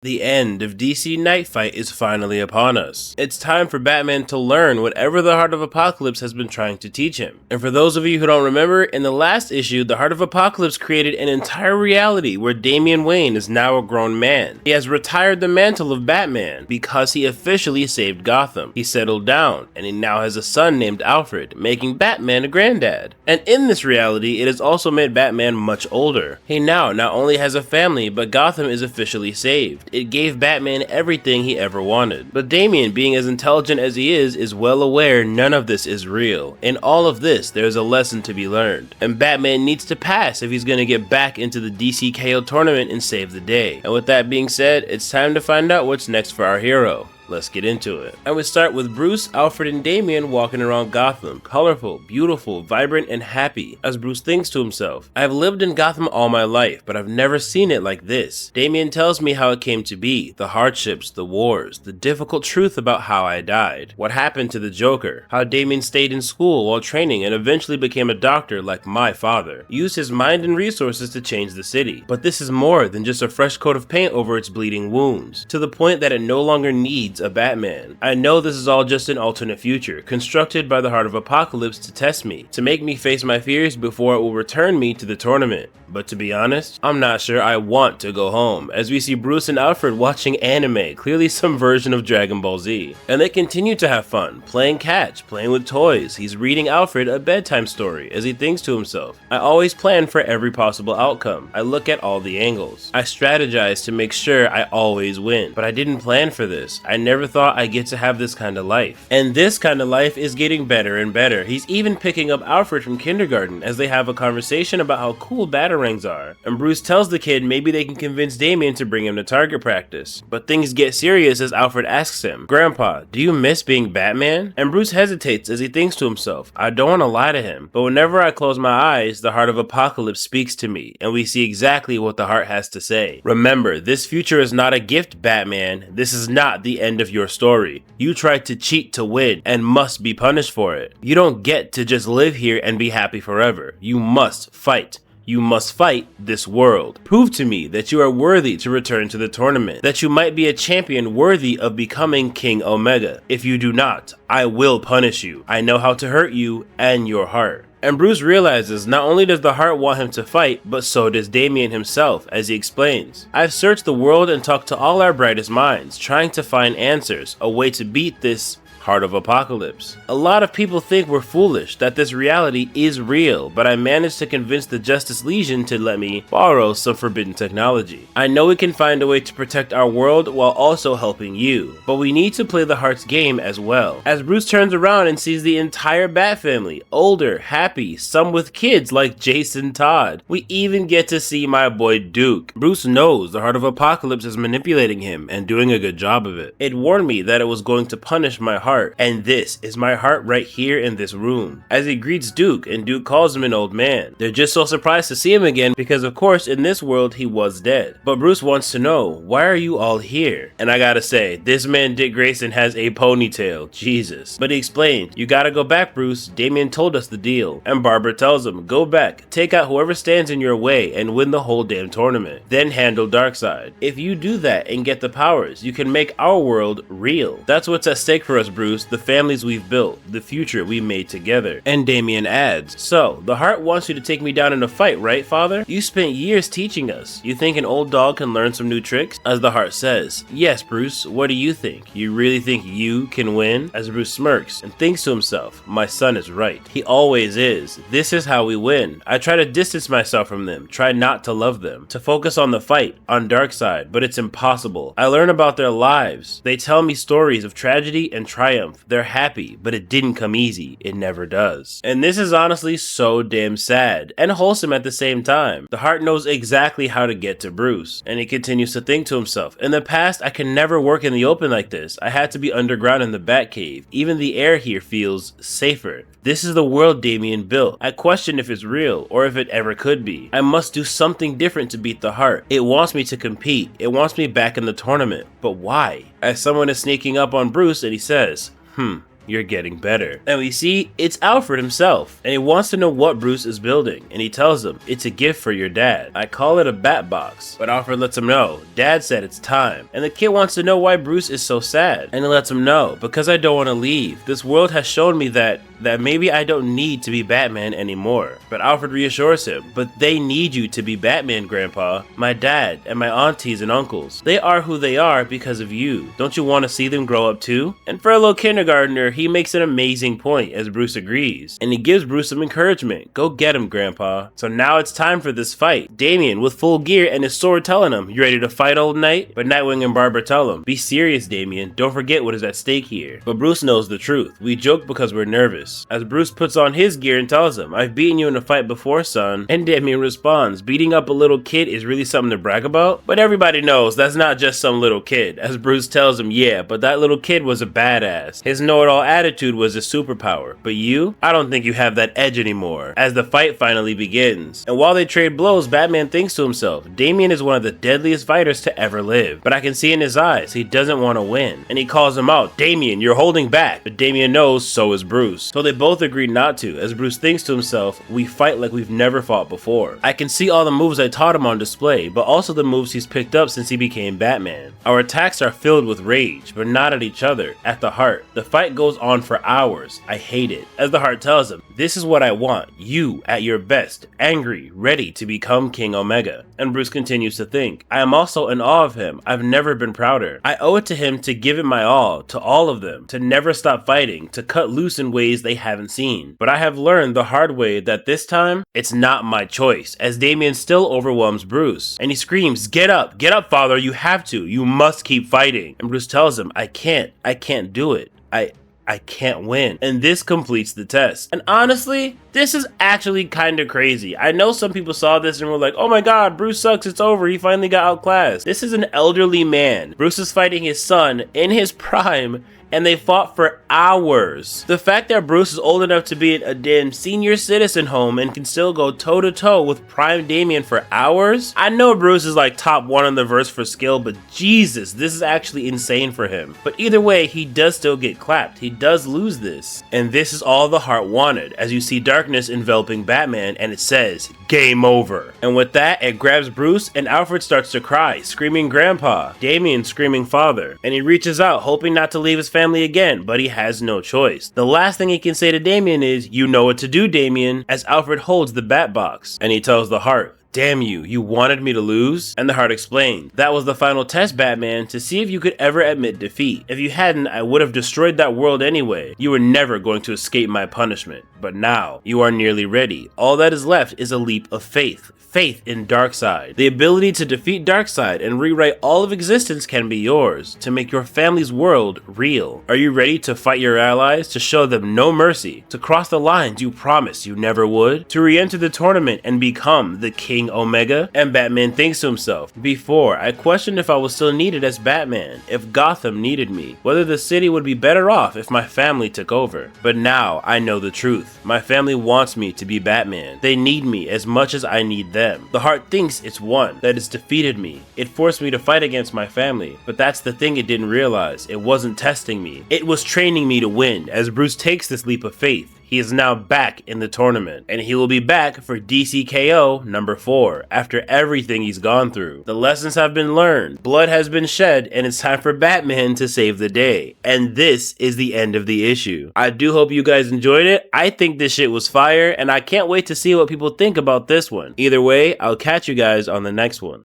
The end of DC Knightfight is finally upon us. It's time for Batman to learn whatever the Heart of Apocalypse has been trying to teach him. And for those of you who don't remember, in the last issue, the Heart of Apocalypse created an entire reality where Damian Wayne is now a grown man. He has retired the mantle of Batman because he officially saved Gotham. He settled down, and he now has a son named Alfred, making Batman a granddad. And in this reality, it has also made Batman much older. He now not only has a family, but Gotham is officially saved. It gave Batman everything he ever wanted. But Damian, being as intelligent as he is well aware none of this is real. In all of this, there's a lesson to be learned. And Batman needs to pass if he's gonna get back into the DC K.O tournament and save the day. And with that being said, it's time to find out what's next for our hero. Let's get into it. And we start with Bruce, Alfred, and Damian walking around Gotham, colorful, beautiful, vibrant, and happy, as Bruce thinks to himself, "I've lived in Gotham all my life, but I've never seen it like this. Damian tells me how it came to be, the hardships, the wars, the difficult truth about how I died, what happened to the Joker, how Damian stayed in school while training and eventually became a doctor like my father, used his mind and resources to change the city. But this is more than just a fresh coat of paint over its bleeding wounds, to the point that it no longer needs a Batman. I know this is all just an alternate future, constructed by the Heart of Apocalypse to test me, to make me face my fears before it will return me to the tournament. But to be honest, I'm not sure I want to go home," as we see Bruce and Alfred watching anime, clearly some version of Dragon Ball Z. And they continue to have fun, playing catch, playing with toys. He's reading Alfred a bedtime story as he thinks to himself, "I always plan for every possible outcome. I look at all the angles. I strategize to make sure I always win. But I didn't plan for this. I never thought I'd get to have this kind of life." And this kind of life is getting better and better. He's even picking up Alfred from kindergarten as they have a conversation about how cool batarangs are. And Bruce tells the kid maybe they can convince Damian to bring him to target practice. But things get serious as Alfred asks him, "Grandpa, do you miss being Batman?" And Bruce hesitates as he thinks to himself, "I don't want to lie to him, but whenever I close my eyes, the Heart of Apocalypse speaks to me," and we see exactly what the heart has to say. "Remember, this future is not a gift, Batman. This is not the end of your story. You tried to cheat to win and must be punished for it. You don't get to just live here and be happy forever. You must fight. You must fight this world. Prove to me that you are worthy to return to the tournament, that you might be a champion worthy of becoming King Omega. If you do not, I will punish you. I know how to hurt you and your heart." And Bruce realizes not only does the heart want him to fight, but so does Damian himself, as he explains, "I've searched the world and talked to all our brightest minds, trying to find answers, a way to beat this Heart of Apocalypse. A lot of people think we're foolish, that this reality is real, but I managed to convince the Justice Legion to let me borrow some forbidden technology. I know we can find a way to protect our world while also helping you, but we need to play the Heart's game as well." As Bruce turns around and sees the entire Bat family, older, happy, some with kids like Jason Todd. We even get to see my boy Duke. Bruce knows the Heart of Apocalypse is manipulating him and doing a good job of it. It warned me that it was going to punish my heart, and this is my heart right here in this room. As he greets Duke, and Duke calls him an old man. They're just so surprised to see him again because of course in this world he was dead. But Bruce wants to know, why are you all here? And I gotta say, this man Dick Grayson has a ponytail, Jesus. But he explained, "You gotta go back, Bruce. Damian told us the deal." And Barbara tells him, "Go back, take out whoever stands in your way and win the whole damn tournament. Then handle Darkseid. If you do that and get the powers, you can make our world real. That's what's at stake for us, Bruce. The families we've built, the future we made together." And Damian adds, "So, the heart wants you to take me down in a fight, right, father? You spent years teaching us. You think an old dog can learn some new tricks?" As the heart says, "Yes, Bruce, what do you think? You really think you can win?" As Bruce smirks and thinks to himself, "My son is right. He always is. This is how we win. I try to distance myself from them, try not to love them, to focus on the fight, on Darkseid, but it's impossible. I learn about their lives. They tell me stories of tragedy and triumph. They're happy, but it didn't come easy. It never does." And this is honestly so damn sad and wholesome at the same time. The heart knows exactly how to get to Bruce, and he continues to think to himself, "In the past, I could never work in the open like this. I had to be underground in the Batcave. Even the air here feels safer. This is the world Damian built. I question if it's real, or if it ever could be. I must do something different to beat the heart. It wants me to compete. It wants me back in the tournament. But why?" As someone is sneaking up on Bruce and he says, you're getting better. And we see it's Alfred himself, and he wants to know what Bruce is building, and he tells him, it's a gift for your dad. I call it a bat box. But Alfred lets him know, Dad said it's time. And the kid wants to know why Bruce is so sad. And he lets him know, because I don't want to leave. This world has shown me that maybe I don't need to be Batman anymore. But Alfred reassures him, but they need you to be Batman, Grandpa. My dad and my aunties and uncles, they are who they are because of you. Don't you want to see them grow up too? And for a little kindergartner, he makes an amazing point as Bruce agrees. And he gives Bruce some encouragement. Go get him, Grandpa. So now it's time for this fight. Damian with full gear and his sword telling him, you ready to fight, old knight? But Nightwing and Barbara tell him, be serious, Damian. Don't forget what is at stake here. But Bruce knows the truth. We joke because we're nervous. As Bruce puts on his gear and tells him, I've beaten you in a fight before, son. And Damian responds, beating up a little kid is really something to brag about? But everybody knows that's not just some little kid. As Bruce tells him, yeah, but that little kid was a badass. His know-it-all attitude was a superpower. But you? I don't think you have that edge anymore. As the fight finally begins. And while they trade blows, Batman thinks to himself, Damian is one of the deadliest fighters to ever live. But I can see in his eyes, he doesn't want to win. And he calls him out, Damian, you're holding back. But Damian knows so is Bruce. So they both agree not to, as Bruce thinks to himself, we fight like we've never fought before. I can see all the moves I taught him on display, but also the moves he's picked up since he became Batman. Our attacks are filled with rage, but not at each other, at the heart. The fight goes on for hours. I hate it. As the heart tells him, this is what I want. You, at your best, angry, ready to become King Omega. And Bruce continues to think, I am also in awe of him. I've never been prouder. I owe it to him to give it my all, to all of them, to never stop fighting, to cut loose in ways they haven't seen. But I have learned the hard way that this time, it's not my choice, as Damian still overwhelms Bruce. And he screams, get up, father, you have to, you must keep fighting. And Bruce tells him, I can't do it. I can't win. And this completes the test. And honestly, this is actually kind of crazy. I know some people saw this and were like, oh my god, Bruce sucks, it's over, he finally got outclassed. This is an elderly man. Bruce is fighting his son in his prime, and they fought for hours. The fact that Bruce is old enough to be in a damn senior citizen home and can still go toe to toe with prime Damian for hours? I know Bruce is like top 1 in the verse for skill, but Jesus, this is actually insane for him. But either way, he does still get clapped. He does lose this. And this is all the heart wanted, as you see darkness enveloping Batman and it says, game over. And with that, it grabs Bruce and Alfred starts to cry, screaming grandpa, Damian screaming father. And he reaches out, hoping not to leave his family again, but he has no choice. The last thing he can say to Damian is, you know what to do, Damian, as Alfred holds the bat box. And he tells the heart, damn you, you wanted me to lose? And the heart explained, that was the final test, Batman, to see if you could ever admit defeat. If you hadn't, I would have destroyed that world anyway. You were never going to escape my punishment. But now, you are nearly ready. All that is left is a leap of faith. Faith in Darkseid. The ability to defeat Darkseid and rewrite all of existence can be yours, to make your family's world real. Are you ready to fight your allies, to show them no mercy, to cross the lines you promised you never would, to re-enter the tournament and become the King Omega? And Batman thinks to himself, before, I questioned if I was still needed as Batman, if Gotham needed me, whether the city would be better off if my family took over. But now, I know the truth. My family wants me to be Batman. They need me as much as I need them. The heart thinks it's won, that it's defeated me. It forced me to fight against my family, but that's the thing it didn't realize. It wasn't testing me. It was training me to win. As Bruce takes this leap of faith, he is now back in the tournament, and he will be back for DC K.O. number 4 after everything he's gone through. The lessons have been learned, blood has been shed, and it's time for Batman to save the day. And this is the end of the issue. I do hope you guys enjoyed it. I think this shit was fire, and I can't wait to see what people think about this one. Either way, I'll catch you guys on the next one.